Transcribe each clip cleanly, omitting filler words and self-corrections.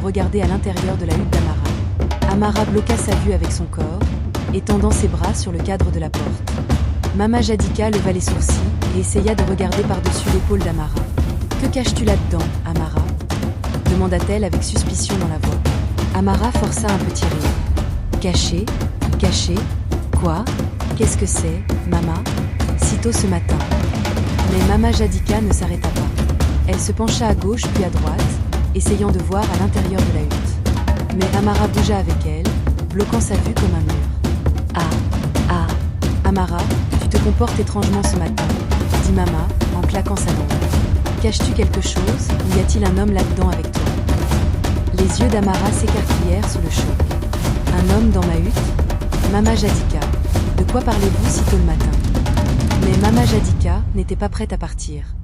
regarder à l'intérieur de la hutte d'Amara. Amara bloqua sa vue avec son corps, étendant ses bras sur le cadre de la porte. Mama Jadika leva les sourcils et essaya de regarder par-dessus l'épaule d'Amara. « Que caches-tu là-dedans, Amara ?» demanda-t-elle avec suspicion dans la voix. Amara força un petit rire. « Caché ? Caché ? Quoi ? Qu'est-ce que c'est, Mama ?» Sitôt ce matin. Mais Mama Jadika ne s'arrêta pas. Elle se pencha à gauche puis à droite, essayant de voir à l'intérieur de la hutte. Mais Amara bougea avec elle, bloquant sa vue comme un mur. « Ah, Amara, tu te comportes étrangement ce matin, » dit Mama, en claquant sa langue. « Caches-tu quelque chose, ou y a-t-il un homme là-dedans avec toi ?» Les yeux d'Amara s'écarquillèrent sous le choc. « Un homme dans ma hutte ? Mama Jadika, de quoi parlez-vous si tôt le matin ?» Mais Mama Jadika n'était pas prête à partir.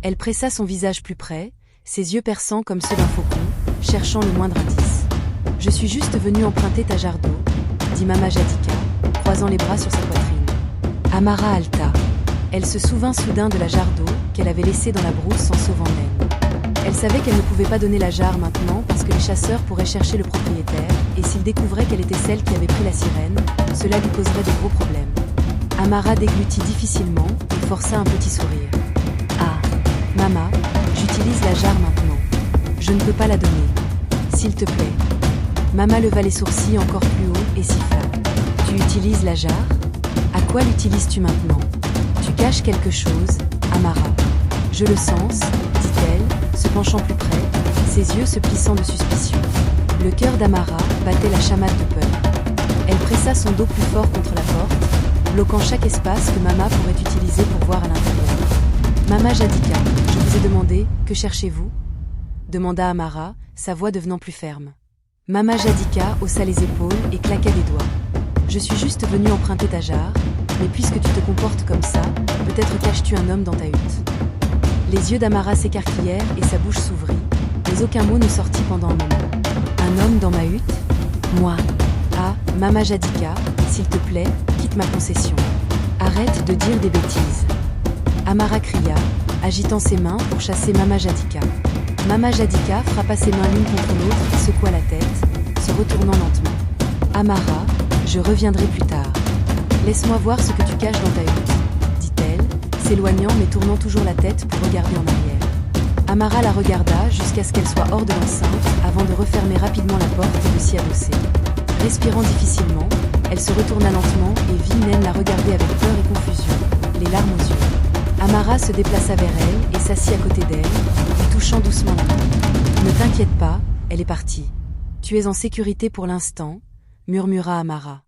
Elle pressa son visage plus près, ses yeux perçants comme ceux d'un faucon, cherchant le moindre indice. « Je suis juste venue emprunter ta jarre d'eau, » dit Mama Jadika, croisant les bras sur sa poitrine. Amara halta. Elle se souvint soudain de la jarre d'eau qu'elle avait laissée dans la brousse en sauvant Naine. Elle savait qu'elle ne pouvait pas donner la jarre maintenant parce que les chasseurs pourraient chercher le propriétaire, et s'ils découvraient qu'elle était celle qui avait pris la sirène, cela lui causerait de gros problèmes. Amara déglutit difficilement et força un petit sourire. « Ah, Mama, j'utilise la jarre maintenant. Je ne peux pas la donner. S'il te plaît. » Mama leva les sourcils encore plus haut et siffla. « Tu utilises la jarre ? À quoi l'utilises-tu maintenant ? Tu caches quelque chose, Amara. »« Je le sens, » dit-elle, se penchant plus près, ses yeux se plissant de suspicion. Le cœur d'Amara battait la chamade de peur. Elle pressa son dos plus fort contre la porte, bloquant chaque espace que Mama pourrait utiliser pour voir à l'intérieur. « Mama Jadika, je vous ai demandé, que cherchez-vous » demanda Amara, sa voix devenant plus ferme. Mama Jadika haussa les épaules et claqua des doigts. « Je suis juste venue emprunter ta jarre, mais puisque tu te comportes comme ça, peut-être caches-tu un homme dans ta hutte. » Les yeux d'Amara s'écarquillèrent et sa bouche s'ouvrit, mais aucun mot ne sortit pendant un moment. « Un homme dans ma hutte ? Moi ? Ah, Mama Jadika, s'il te plaît, quitte ma concession. Arrête de dire des bêtises. » Amara cria, agitant ses mains pour chasser Mama Jadika. Mama Jadika frappa ses mains l'une contre l'autre et secoua la tête, se retournant lentement. « Amara, je reviendrai plus tard. Laisse-moi voir ce que tu caches dans ta hutte, » dit-elle, s'éloignant mais tournant toujours la tête pour regarder en arrière. Amara la regarda jusqu'à ce qu'elle soit hors de l'enceinte avant de refermer rapidement la porte et de s'y adosser. Respirant difficilement, elle se retourna lentement et vit Naine la regarder avec peur et confusion, les larmes aux yeux. Amara se déplaça vers elle et s'assit à côté d'elle, lui touchant doucement la main. « Ne t'inquiète pas, elle est partie. Tu es en sécurité pour l'instant, » murmura Amara.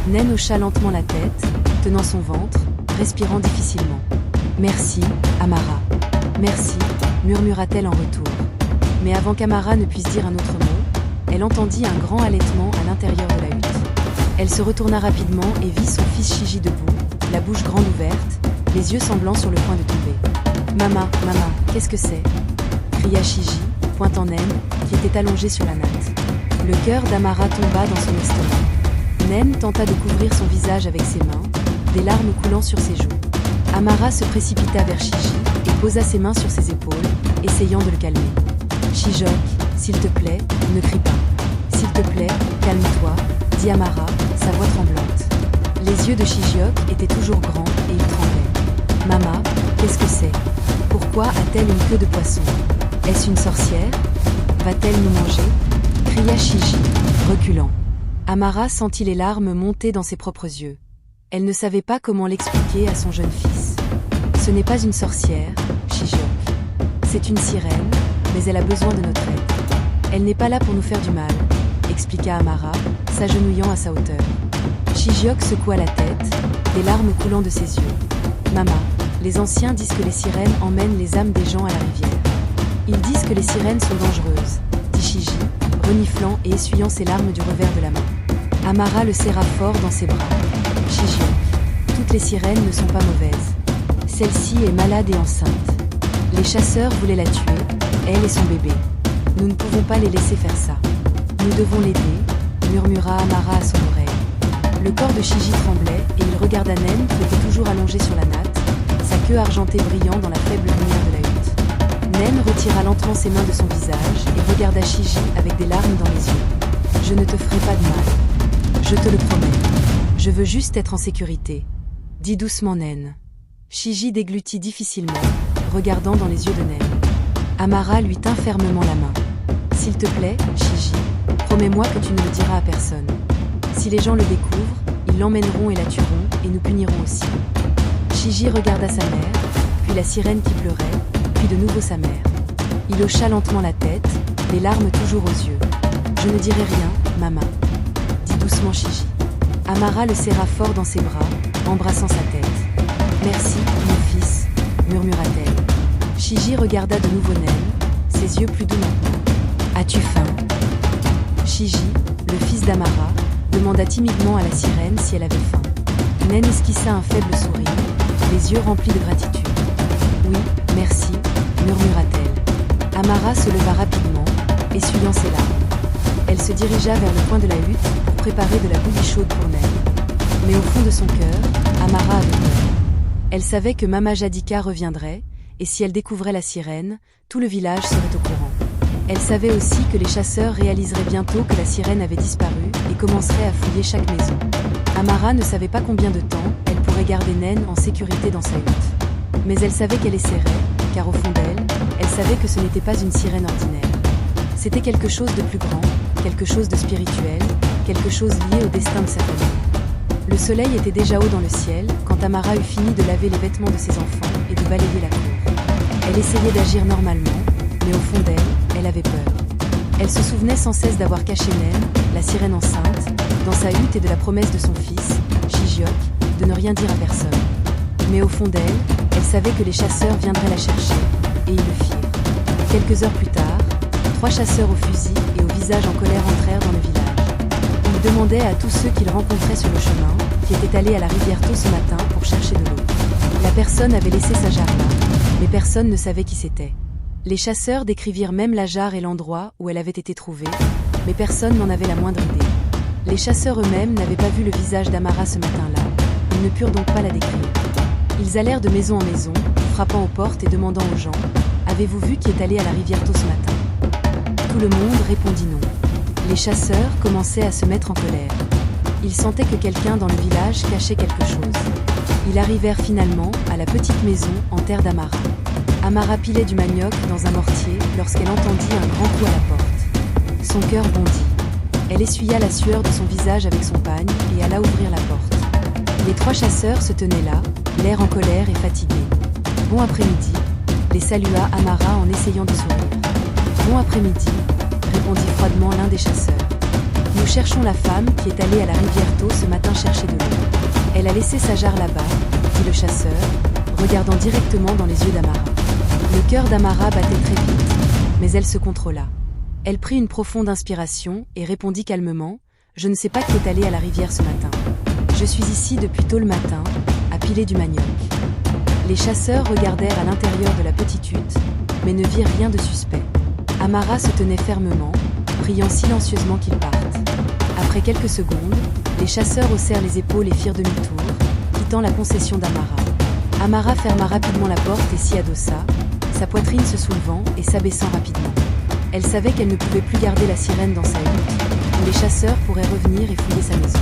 Naine hocha lentement la tête, tenant son ventre, respirant difficilement. « Merci, Amara. Merci, » murmura-t-elle en retour. Mais avant qu'Amara ne puisse dire un autre mot, elle entendit un grand halètement à l'intérieur de la hutte. Elle se retourna rapidement et vit son fils Shiji debout, la bouche grande ouverte, les yeux semblants sur le point de tomber. « Mama, qu'est-ce que c'est ?» cria Shiji, pointant Naine, qui était allongée sur la natte. Le cœur d'Amara tomba dans son estomac. Naine tenta de couvrir son visage avec ses mains, des larmes coulant sur ses joues. Amara se précipita vers Shiji et posa ses mains sur ses épaules, essayant de le calmer. « Shijok, s'il te plaît, ne crie pas. S'il te plaît, calme-toi, » dit Amara, sa voix tremblante. Les yeux de Shijiok étaient toujours grands et il tremblait. « Mama, qu'est-ce que c'est ? Pourquoi a-t-elle une queue de poisson ? Est-ce une sorcière ? Va-t-elle nous manger ?» cria Shiji, reculant. Amara sentit les larmes monter dans ses propres yeux. Elle ne savait pas comment l'expliquer à son jeune fils. « Ce n'est pas une sorcière, Shijiok. C'est une sirène, mais elle a besoin de notre aide. Elle n'est pas là pour nous faire du mal, » expliqua Amara, s'agenouillant à sa hauteur. Shijiok secoua la tête, des larmes coulant de ses yeux. « Mama, les anciens disent que les sirènes emmènent les âmes des gens à la rivière. Ils disent que les sirènes sont dangereuses, » dit Shiji, reniflant et essuyant ses larmes du revers de la main. Amara le serra fort dans ses bras. « Shijiok, toutes les sirènes ne sont pas mauvaises. Celle-ci est malade et enceinte. Les chasseurs voulaient la tuer, elle et son bébé. Nous ne pouvons pas les laisser faire ça. Nous devons l'aider, » murmura Amara à son oreille. Le corps de Shiji tremblait et il regarda Naine qui était toujours allongée sur la natte, sa queue argentée brillant dans la faible lumière de la hutte. Naine retira lentement ses mains de son visage et regarda Shiji avec des larmes dans les yeux. « Je ne te ferai pas de mal. Je te le promets. Je veux juste être en sécurité. » dit doucement Naine. Shiji déglutit difficilement, regardant dans les yeux de Naine. Amara lui tint fermement la main. « S'il te plaît, Shiji, promets-moi que tu ne le diras à personne. Si les gens le découvrent, ils l'emmèneront et la tueront, et nous puniront aussi. » Shiji regarda sa mère, puis la sirène qui pleurait, puis de nouveau sa mère. Il hocha lentement la tête, les larmes toujours aux yeux. « Je ne dirai rien, maman, » dit doucement Shiji. Amara le serra fort dans ses bras, embrassant sa tête. « Merci, mon fils, » murmura-t-elle. Shiji regarda de nouveau Naine, ses yeux plus doux maintenant. « As-tu faim ?» Shiji, le fils d'Amara, demanda timidement à la sirène si elle avait faim. Naine esquissa un faible sourire, les yeux remplis de gratitude. « Oui, merci, » murmura-t-elle. Amara se leva rapidement, essuyant ses larmes. Elle se dirigea vers le coin de la hutte pour préparer de la bouillie chaude pour Naine. Mais au fond de son cœur, Amara avait peur. Elle savait que Mama Jadika reviendrait, et si elle découvrait la sirène, tout le village serait au courant. Elle savait aussi que les chasseurs réaliseraient bientôt que la sirène avait disparu et commenceraient à fouiller chaque maison. Amara ne savait pas combien de temps elle pourrait garder Naine en sécurité dans sa hutte. Mais elle savait qu'elle essaierait, car au fond d'elle, elle savait que ce n'était pas une sirène ordinaire. C'était quelque chose de plus grand, quelque chose de spirituel, quelque chose lié au destin de sa famille. Le soleil était déjà haut dans le ciel quand Amara eut fini de laver les vêtements de ses enfants et de balayer la cour. Elle essayait d'agir normalement, mais au fond d'elle, elle avait peur. Elle se souvenait sans cesse d'avoir caché Naine, la sirène enceinte, dans sa hutte et de la promesse de son fils, Shijiok, de ne rien dire à personne. Mais au fond d'elle, elle savait que les chasseurs viendraient la chercher, et ils le firent. Quelques heures plus tard, 3 chasseurs au fusil et au visage en colère entrèrent dans le village. Ils demandaient à tous ceux qu'ils rencontraient sur le chemin, qui étaient allés à la rivière tôt ce matin pour chercher de l'eau. La personne avait laissé sa jarre là, mais personne ne savait qui c'était. Les chasseurs décrivirent même la jarre et l'endroit où elle avait été trouvée, mais personne n'en avait la moindre idée. Les chasseurs eux-mêmes n'avaient pas vu le visage d'Amara ce matin-là, ils ne purent donc pas la décrire. Ils allèrent de maison en maison, frappant aux portes et demandant aux gens « Avez-vous vu qui est allé à la rivière tôt ce matin ?» Tout le monde répondit non. Les chasseurs commençaient à se mettre en colère. Ils sentaient que quelqu'un dans le village cachait quelque chose. Ils arrivèrent finalement à la petite maison en terre d'Amara. Amara pilait du manioc dans un mortier lorsqu'elle entendit un grand coup à la porte. Son cœur bondit. Elle essuya la sueur de son visage avec son pagne et alla ouvrir la porte. Les 3 chasseurs se tenaient là, l'air en colère et fatigués. « Bon après-midi » les salua Amara en essayant de sourire. « Bon après-midi » répondit froidement l'un des chasseurs. « Nous cherchons la femme qui est allée à la rivière tôt ce matin chercher de l'eau. Elle a laissé sa jarre là-bas, » dit le chasseur, regardant directement dans les yeux d'Amara. Le cœur d'Amara battait très vite, mais elle se contrôla. Elle prit une profonde inspiration et répondit calmement « Je ne sais pas qui est allé à la rivière ce matin. Je suis ici depuis tôt le matin, à piler du manioc. » Les chasseurs regardèrent à l'intérieur de la petite hutte, mais ne virent rien de suspect. Amara se tenait fermement, priant silencieusement qu'ils partent. Après quelques secondes, les chasseurs haussèrent les épaules et firent demi-tour, quittant la concession d'Amara. Amara ferma rapidement la porte et s'y adossa, sa poitrine se soulevant et s'abaissant rapidement. Elle savait qu'elle ne pouvait plus garder la sirène dans sa hutte, où les chasseurs pourraient revenir et fouiller sa maison.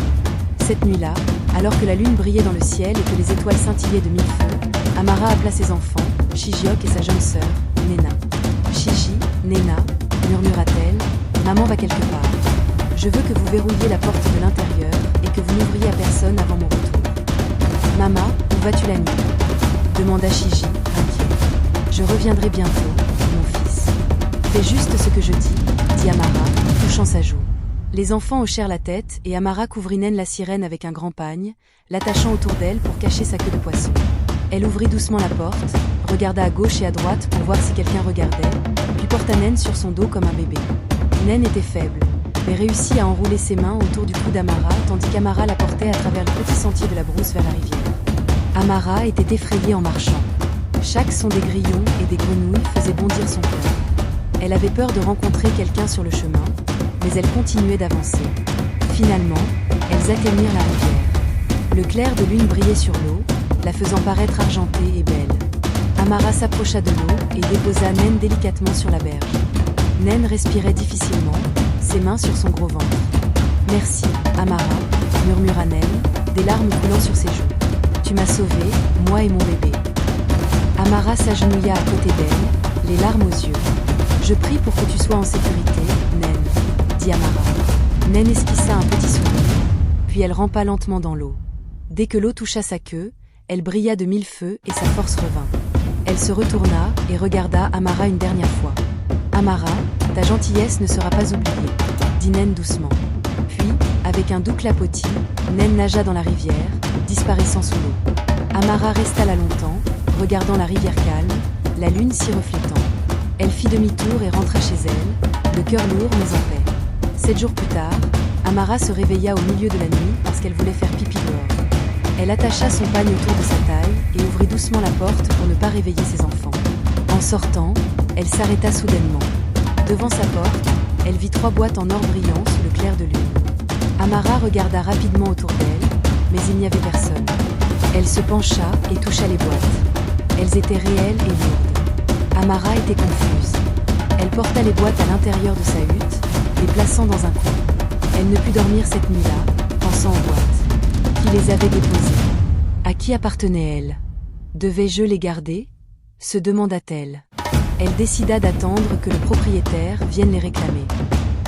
Cette nuit-là, alors que la lune brillait dans le ciel et que les étoiles scintillaient de 1000 feux, Amara appela ses enfants, Shijiok et sa jeune sœur, Nena. « Shiji, Nena, » murmura-t-elle, « maman va quelque part. Je veux que vous verrouilliez la porte de l'intérieur et que vous n'ouvriez à personne avant mon retour. »« Maman, où vas-tu la nuit ?» demanda Shiji, inquiet. « Je reviendrai bientôt, mon fils. »« Fais juste ce que je dis, » dit Amara, touchant sa joue. Les enfants hochèrent la tête et Amara couvrit Naine la sirène avec un grand pagne, l'attachant autour d'elle pour cacher sa queue de poisson. Elle ouvrit doucement la porte, regarda à gauche et à droite pour voir si quelqu'un regardait, puis porta Naine sur son dos comme un bébé. Naine était faible, mais réussit à enrouler ses mains autour du cou d'Amara tandis qu'Amara la portait à travers le petit sentier de la brousse vers la rivière. Amara était effrayée en marchant. Chaque son des grillons et des grenouilles faisait bondir son cœur. Elle avait peur de rencontrer quelqu'un sur le chemin, mais elle continuait d'avancer. Finalement, elles atteignirent la rivière. Le clair de lune brillait sur l'eau, la faisant paraître argentée et belle. Amara s'approcha de l'eau et déposa Naine délicatement sur la berge. Naine respirait difficilement, ses mains sur son gros ventre. « Merci, Amara », murmura Naine, des larmes coulant sur ses joues. « Tu m'as sauvée, moi et mon bébé. » Amara s'agenouilla à côté d'elle, les larmes aux yeux. « Je prie pour que tu sois en sécurité, Naine, » dit Amara. Naine esquissa un petit sourire, puis elle rampa lentement dans l'eau. Dès que l'eau toucha sa queue, elle brilla de mille feux et sa force revint. Elle se retourna et regarda Amara une dernière fois. « Amara, ta gentillesse ne sera pas oubliée, » dit Naine doucement. Puis, avec un doux clapotis, Naine nagea dans la rivière, disparaissant sous l'eau. Amara resta là longtemps, regardant la rivière calme, la lune s'y reflétant. Elle fit demi-tour et rentra chez elle, le cœur lourd mais en paix. 7 jours plus tard, Amara se réveilla au milieu de la nuit parce qu'elle voulait faire pipi dehors. Elle attacha son pagne autour de sa taille et ouvrit doucement la porte pour ne pas réveiller ses enfants. En sortant, elle s'arrêta soudainement. Devant sa porte, elle vit 3 boîtes en or brillant sous le clair de lune. Amara regarda rapidement autour d'elle, mais il n'y avait personne. Elle se pencha et toucha les boîtes. Elles étaient réelles et lourdes. Amara était confuse. Elle porta les boîtes à l'intérieur de sa hutte, les plaçant dans un coin. Elle ne put dormir cette nuit-là, pensant aux boîtes. Qui les avait déposées? À qui appartenaient-elles? Devais-je les garder? Se demanda-t-elle. Elle décida d'attendre que le propriétaire vienne les réclamer.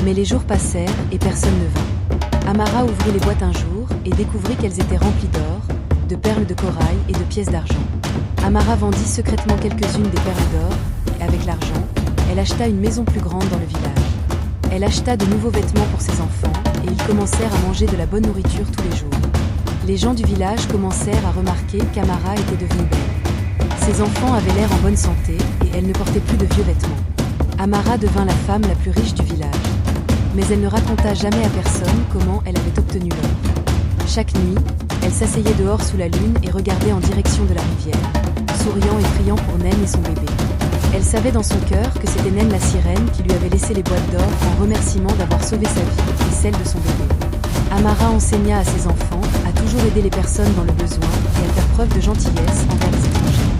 Mais les jours passèrent et personne ne vint. Amara ouvrit les boîtes un jour et découvrit qu'elles étaient remplies d'or, de perles de corail et de pièces d'argent. Amara vendit secrètement quelques-unes des perles d'or, et avec l'argent, elle acheta une maison plus grande dans le village. Elle acheta de nouveaux vêtements pour ses enfants, et ils commencèrent à manger de la bonne nourriture tous les jours. Les gens du village commencèrent à remarquer qu'Amara était devenue belle. Ses enfants avaient l'air en bonne santé, et elle ne portait plus de vieux vêtements. Amara devint la femme la plus riche du village. Mais elle ne raconta jamais à personne comment elle avait obtenu l'or. Chaque nuit, elle s'asseyait dehors sous la lune et regardait en direction de la rivière, souriant et priant pour Naine et son bébé. Elle savait dans son cœur que c'était Naine la sirène qui lui avait laissé les boîtes d'or en remerciement d'avoir sauvé sa vie et celle de son bébé. Amara enseigna à ses enfants à toujours aider les personnes dans le besoin et à faire preuve de gentillesse envers les étrangers.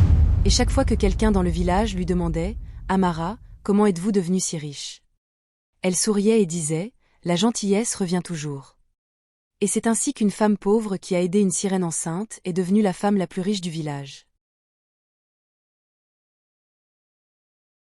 Et chaque fois que quelqu'un dans le village lui demandait « Amara, comment êtes-vous devenue si riche ?» Elle souriait et disait « La gentillesse revient toujours. » Et c'est ainsi qu'une femme pauvre qui a aidé une sirène enceinte est devenue la femme la plus riche du village.